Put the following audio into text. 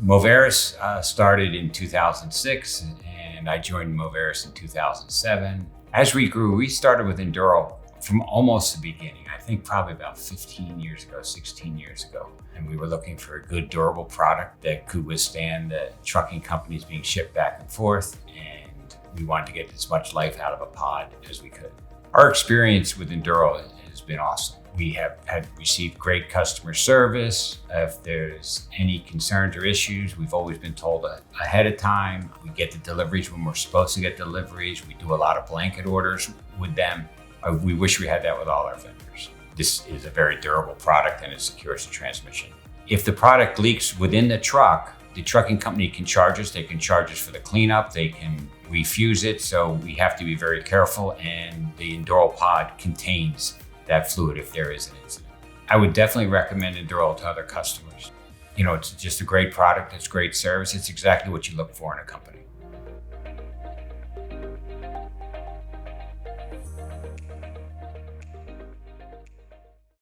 Moveras started in 2006, and I joined Moveras in 2007. As we grew, we started with Endural from almost the beginning. I think probably about 15 years ago, 16 years ago. And we were looking for a good, durable product that could withstand the trucking companies being shipped back and forth. And we wanted to get as much life out of a pod as we could. Our experience with Endural has been awesome. We have received great customer service. If there's any concerns or issues, we've always been told ahead of time. We get the deliveries when we're supposed to get deliveries. We do a lot of blanket orders with them. We wish we had that with all our vendors. This is a very durable product and it secures the transmission. If the product leaks within the truck, the trucking company can charge us. They can charge us for the cleanup. They can refuse it. So we have to be very careful, and the Endural pod contains that fluid if there is an incident. I would definitely recommend Endural to other customers. It's just a great product. It's great service. It's exactly what you look for in a company.